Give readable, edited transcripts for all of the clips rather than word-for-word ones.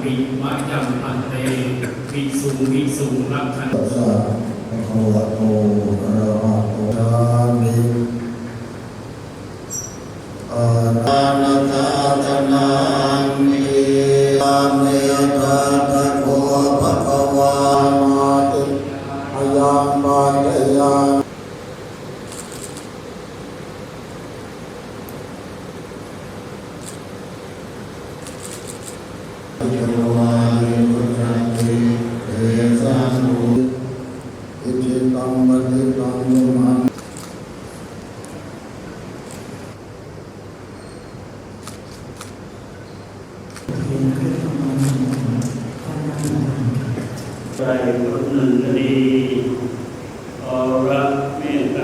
ปิวะยัมปันเตภิกษุภิกษุรักขัน สัสสะภะคะวะโตอะระหะโตสามิอานานาคาตนามิอาเมตาตะโกภะคะวามาติอายังปัจจยังอิทธิวานิพุทธังติเอสังอุอิทิตังปฏิตังมุมังใครคนหนึ่งก็ดีรักเมตตา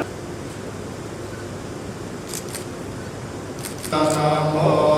ตถาคต